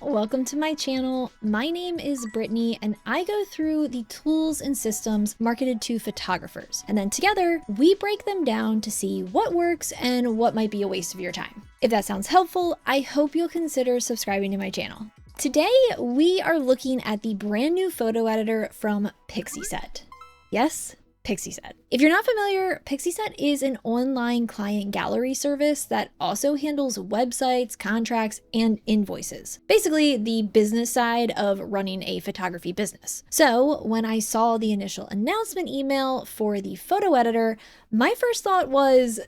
welcome to my channel. My name is Brittany and I go through the tools and systems marketed to photographers. And then together, we break them down to see what works and what might be a waste of your time. If that sounds helpful, I hope you'll consider subscribing to my channel. Today, we are looking at the brand new photo editor from Pixieset. Yes, Pixieset. If you're not familiar, Pixieset is an online client gallery service that also handles websites, contracts, and invoices. Basically, the business side of running a photography business. So when I saw the initial announcement email for the photo editor, my first thought was,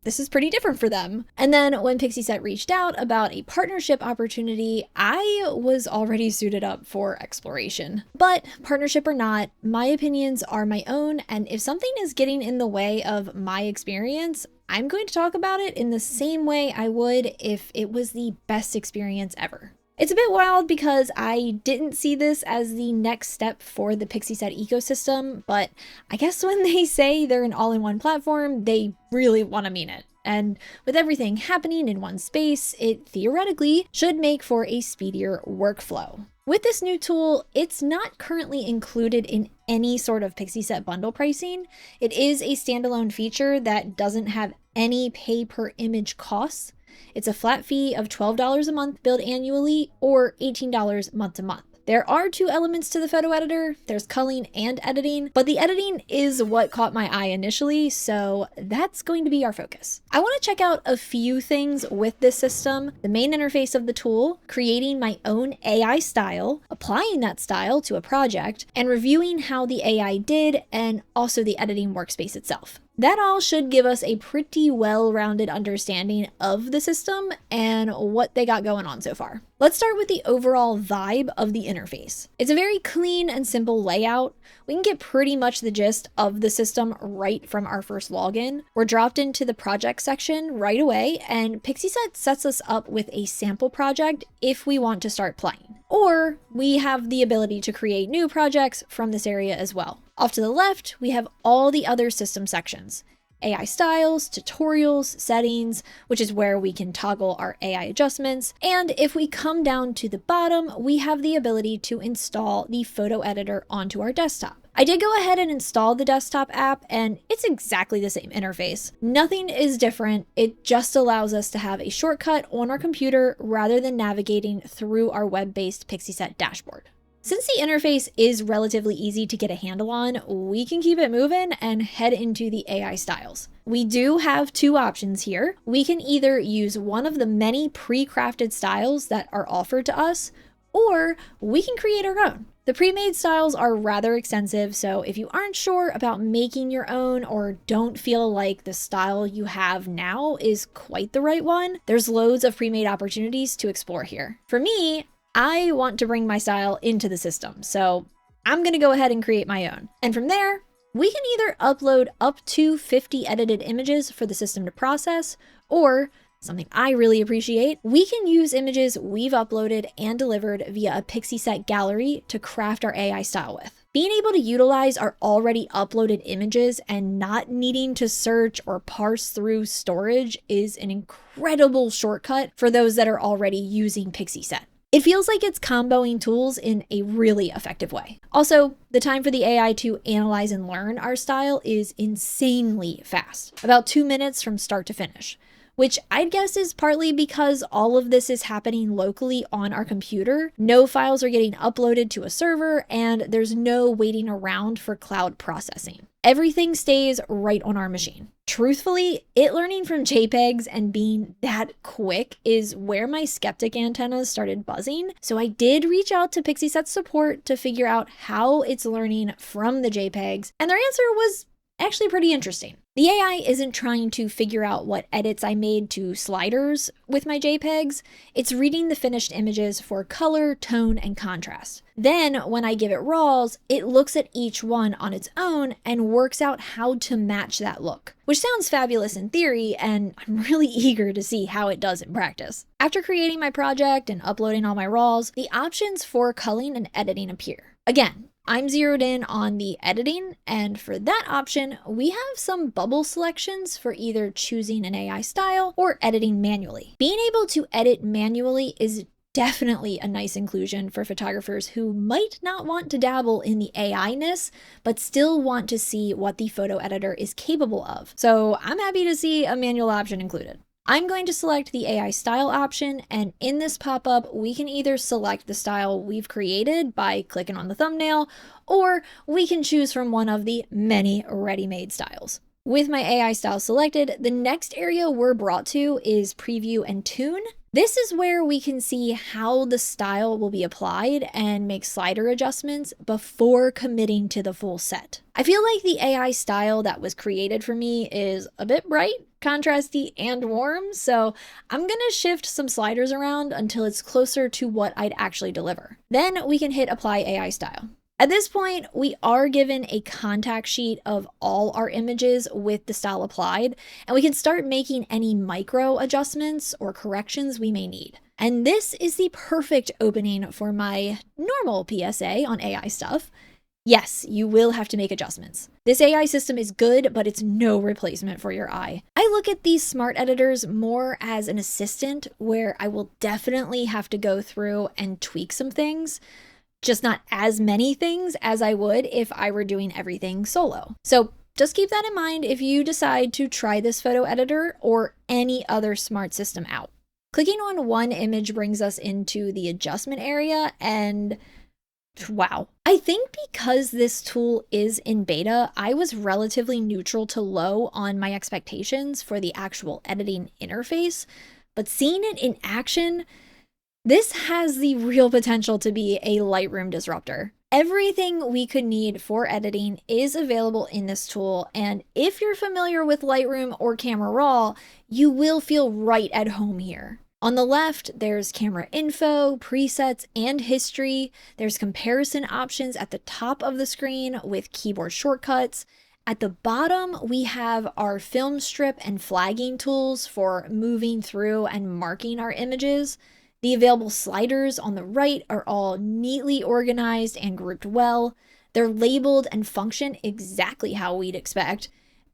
this is pretty different for them. And then when Pixieset reached out about a partnership opportunity, I was already suited up for exploration. But partnership or not, my opinions are my own, and if something is getting in the way of my experience, I'm going to talk about it in the same way I would if it was the best experience ever. It's a bit wild because I didn't see this as the next step for the Pixieset ecosystem, but I guess when they say they're an all-in-one platform, they really want to mean it. And with everything happening in one space, it theoretically should make for a speedier workflow. With this new tool, it's not currently included in any sort of Pixieset bundle pricing. It is a standalone feature that doesn't have any pay per image costs. It's a flat fee of $12 a month billed annually or $18 month to month. There are two elements to the photo editor. There's culling and editing, but the editing is what caught my eye initially, so that's going to be our focus. I want to check out a few things with this system, the main interface of the tool, creating my own AI style, applying that style to a project, and reviewing how the AI did, and also the editing workspace itself. That all should give us a pretty well-rounded understanding of the system and what they got going on so far. Let's start with the overall vibe of the interface. It's a very clean and simple layout. We can get pretty much the gist of the system right from our first login. We're dropped into the project section right away, and Pixieset sets us up with a sample project if we want to start playing. Or we have the ability to create new projects from this area as well. Off to the left, we have all the other system sections. AI styles, tutorials, settings, which is where we can toggle our AI adjustments. And if we come down to the bottom, we have the ability to install the photo editor onto our desktop. I did go ahead and install the desktop app, and it's exactly the same interface. Nothing is different. It just allows us to have a shortcut on our computer rather than navigating through our web-based Pixieset dashboard. Since the interface is relatively easy to get a handle on, we can keep it moving and head into the AI styles. We do have two options here. We can either use one of the many pre-crafted styles that are offered to us, or we can create our own. The pre-made styles are rather extensive, so if you aren't sure about making your own or don't feel like the style you have now is quite the right one, there's loads of pre-made opportunities to explore here. For me, I want to bring my style into the system, so I'm going to go ahead and create my own. And from there, we can either upload up to 50 edited images for the system to process, or something I really appreciate, we can use images we've uploaded and delivered via a Pixieset gallery to craft our AI style with. Being able to utilize our already uploaded images and not needing to search or parse through storage is an incredible shortcut for those that are already using Pixieset. It feels like it's comboing tools in a really effective way. Also, the time for the AI to analyze and learn our style is insanely fast, about 2 minutes from start to finish, which I'd guess is partly because all of this is happening locally on our computer. No files are getting uploaded to a server, and there's no waiting around for cloud processing. Everything stays right on our machine. Truthfully, it learning from JPEGs and being that quick is where my skeptic antennas started buzzing. So I did reach out to Pixieset support to figure out how it's learning from the JPEGs, and their answer was actually pretty interesting. The AI isn't trying to figure out what edits I made to sliders with my JPEGs. It's reading the finished images for color, tone, and contrast. Then when I give it RAWs, it looks at each one on its own and works out how to match that look, which sounds fabulous in theory, and I'm really eager to see how it does in practice. After creating my project and uploading all my RAWs, the options for culling and editing appear. Again, I'm zeroed in on the editing, and for that option, we have some bubble selections for either choosing an AI style or editing manually. Being able to edit manually is definitely a nice inclusion for photographers who might not want to dabble in the AI-ness, but still want to see what the photo editor is capable of. So I'm happy to see a manual option included. I'm going to select the AI style option, and in this pop-up, we can either select the style we've created by clicking on the thumbnail, or we can choose from one of the many ready-made styles. With my AI style selected, the next area we're brought to is Preview and Tune. This is where we can see how the style will be applied and make slider adjustments before committing to the full set. I feel like the AI style that was created for me is a bit bright, contrasty, and warm, so I'm gonna shift some sliders around until it's closer to what I'd actually deliver. Then we can hit Apply AI Style. At this point, we are given a contact sheet of all our images with the style applied, and we can start making any micro adjustments or corrections we may need. And this is the perfect opening for my normal PSA on AI stuff. Yes, you will have to make adjustments. This AI system is good, but it's no replacement for your eye. I look at these smart editors more as an assistant where I will definitely have to go through and tweak some things, just not as many things as I would if I were doing everything solo. So just keep that in mind if you decide to try this photo editor or any other smart system out. Clicking on one image brings us into the adjustment area, and wow. I think because this tool is in beta, I was relatively neutral to low on my expectations for the actual editing interface, but seeing it in action, this has the real potential to be a Lightroom disruptor. Everything we could need for editing is available in this tool, and if you're familiar with Lightroom or Camera Raw, you will feel right at home here. On the left, there's camera info, presets, and history. There's comparison options at the top of the screen with keyboard shortcuts. At the bottom, we have our film strip and flagging tools for moving through and marking our images. The available sliders on the right are all neatly organized and grouped well. They're labeled and function exactly how we'd expect.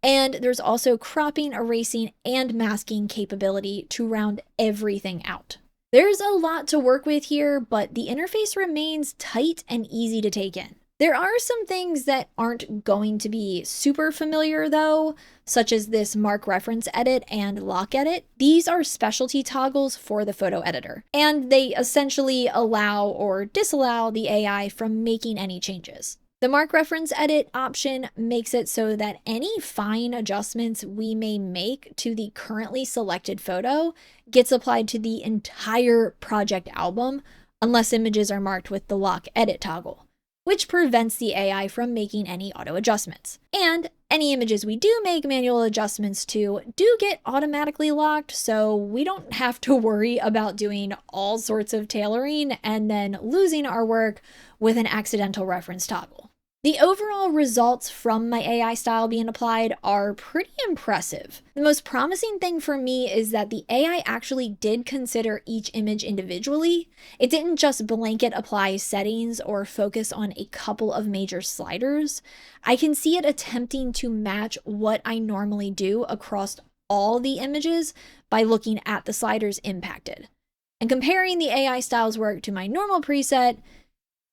And there's also cropping, erasing, and masking capability to round everything out. There's a lot to work with here, but the interface remains tight and easy to take in. There are some things that aren't going to be super familiar though, such as this mark reference edit and lock edit. These are specialty toggles for the photo editor, and they essentially allow or disallow the AI from making any changes. The mark reference edit option makes it so that any fine adjustments we may make to the currently selected photo gets applied to the entire project album, unless images are marked with the lock edit toggle, which prevents the AI from making any auto adjustments. And any images we do make manual adjustments to do get automatically locked, so we don't have to worry about doing all sorts of tailoring and then losing our work with an accidental reference toggle. The overall results from my AI style being applied are pretty impressive. The most promising thing for me is that the AI actually did consider each image individually. It didn't just blanket apply settings or focus on a couple of major sliders. I can see it attempting to match what I normally do across all the images by looking at the sliders impacted. And comparing the AI style's work to my normal preset,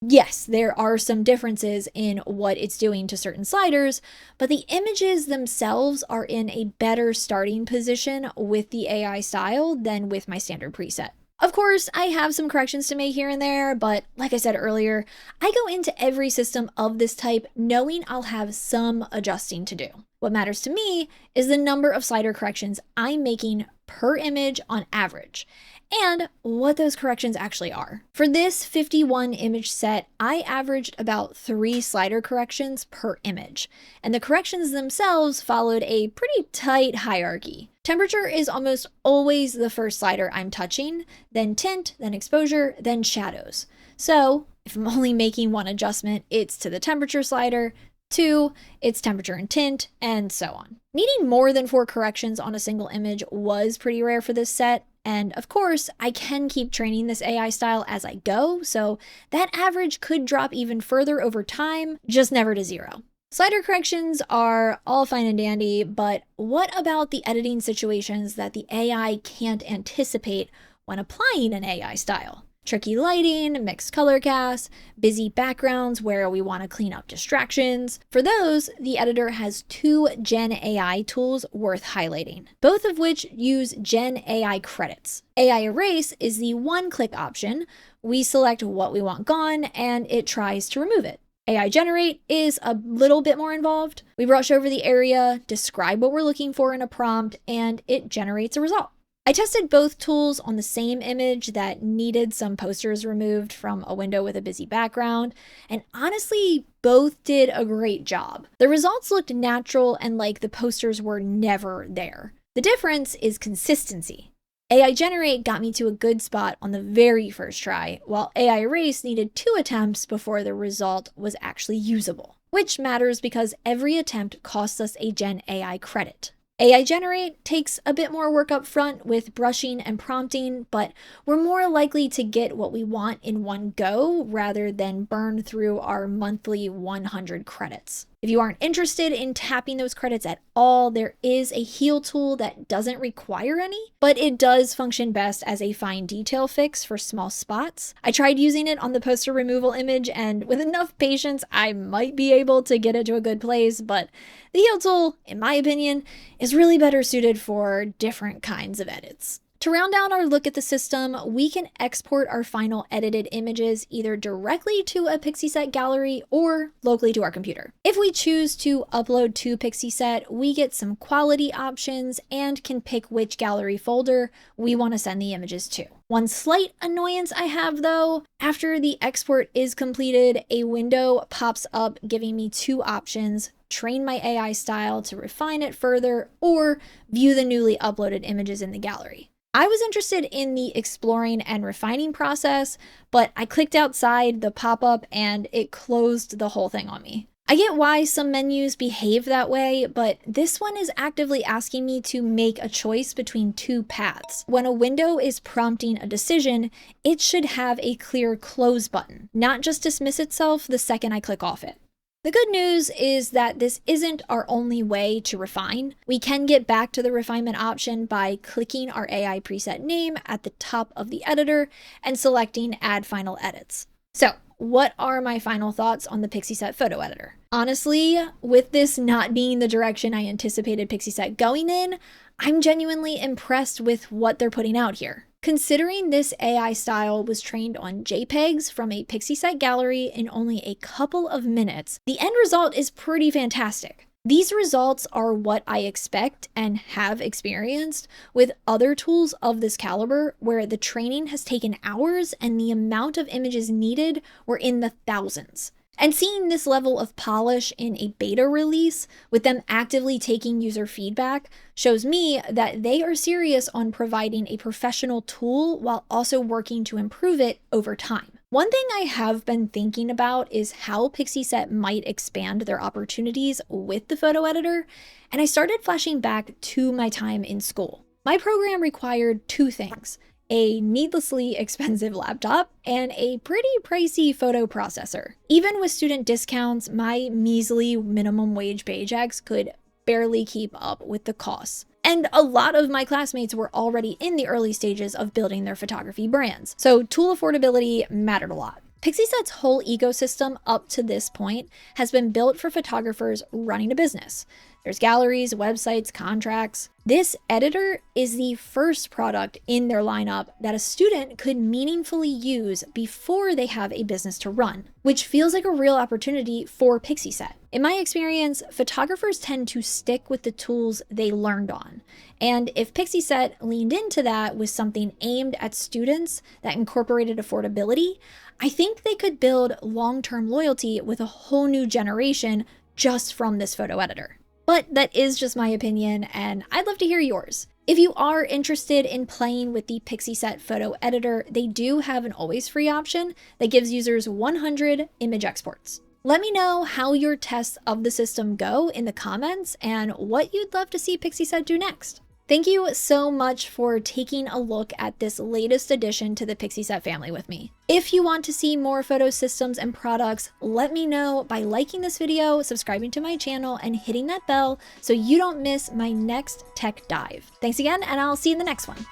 yes, there are some differences in what it's doing to certain sliders, but the images themselves are in a better starting position with the AI style than with my standard preset. Of course, I have some corrections to make here and there, but like I said earlier, I go into every system of this type knowing I'll have some adjusting to do. What matters to me is the number of slider corrections I'm making per image on average, and what those corrections actually are. For this 51 image set, I averaged about 3 slider corrections per image, and the corrections themselves followed a pretty tight hierarchy. Temperature is almost always the first slider I'm touching, then tint, then exposure, then shadows. So if I'm only making one adjustment, it's to the temperature slider, 2, it's temperature and tint, and so on. Needing more than 4 corrections on a single image was pretty rare for this set, and of course, I can keep training this AI style as I go, so that average could drop even further over time, just never to 0. Slider corrections are all fine and dandy, but what about the editing situations that the AI can't anticipate when applying an AI style? tricky lighting, mixed color cast, busy backgrounds where we want to clean up distractions. For those, the editor has 2 Gen AI tools worth highlighting, both of which use Gen AI credits. AI Erase is the one-click option. We select what we want gone, and it tries to remove it. AI Generate is a little bit more involved. We brush over the area, describe what we're looking for in a prompt, and it generates a result. I tested both tools on the same image that needed some posters removed from a window with a busy background, and honestly, both did a great job. The results looked natural and like the posters were never there. The difference is consistency. AI Generate got me to a good spot on the very first try, while AI Erase needed 2 attempts before the result was actually usable, which matters because every attempt costs us a Gen AI credit. AI Generate takes a bit more work up front with brushing and prompting, but we're more likely to get what we want in one go rather than burn through our monthly 100 credits. If you aren't interested in tapping those credits at all, there is a heal tool that doesn't require any, but it does function best as a fine detail fix for small spots. I tried using it on the poster removal image, and with enough patience, I might be able to get it to a good place, but the heal tool, in my opinion, is really better suited for different kinds of edits. To round out our look at the system, we can export our final edited images either directly to a Pixieset gallery or locally to our computer. If we choose to upload to Pixieset, we get some quality options and can pick which gallery folder we want to send the images to. One slight annoyance I have though, after the export is completed, a window pops up giving me 2 options: train my AI style to refine it further, or view the newly uploaded images in the gallery. I was interested in the exploring and refining process, but I clicked outside the pop-up and it closed the whole thing on me. I get why some menus behave that way, but this one is actively asking me to make a choice between 2 paths. When a window is prompting a decision, it should have a clear close button, not just dismiss itself the second I click off it. The good news is that this isn't our only way to refine. We can get back to the refinement option by clicking our AI preset name at the top of the editor and selecting Add Final Edits. So, what are my final thoughts on the Pixieset photo editor? Honestly, with this not being the direction I anticipated Pixieset going in, I'm genuinely impressed with what they're putting out here. Considering this AI style was trained on JPEGs from a Pixieset gallery in only a couple of minutes, the end result is pretty fantastic. These results are what I expect and have experienced with other tools of this caliber, where the training has taken hours and the amount of images needed were in the thousands. And seeing this level of polish in a beta release, with them actively taking user feedback, shows me that they are serious on providing a professional tool while also working to improve it over time. One thing I have been thinking about is how Pixieset might expand their opportunities with the photo editor, and I started flashing back to my time in school. My program required 2 things: a needlessly expensive laptop, and a pretty pricey photo processor. Even with student discounts, my measly minimum wage paychecks could barely keep up with the costs. And a lot of my classmates were already in the early stages of building their photography brands, so tool affordability mattered a lot. Pixieset's whole ecosystem up to this point has been built for photographers running a business. There's galleries, websites, contracts. This editor is the first product in their lineup that a student could meaningfully use before they have a business to run, which feels like a real opportunity for Pixieset. In my experience, photographers tend to stick with the tools they learned on. And if Pixieset leaned into that with something aimed at students that incorporated affordability, I think they could build long-term loyalty with a whole new generation just from this photo editor. But that is just my opinion, and I'd love to hear yours. If you are interested in playing with the Pixieset photo editor, they do have an always free option that gives users 100 image exports. Let me know how your tests of the system go in the comments and what you'd love to see Pixieset do next. Thank you so much for taking a look at this latest addition to the Pixieset family with me. If you want to see more photo systems and products, let me know by liking this video, subscribing to my channel, and hitting that bell so you don't miss my next tech dive. Thanks again, and I'll see you in the next one.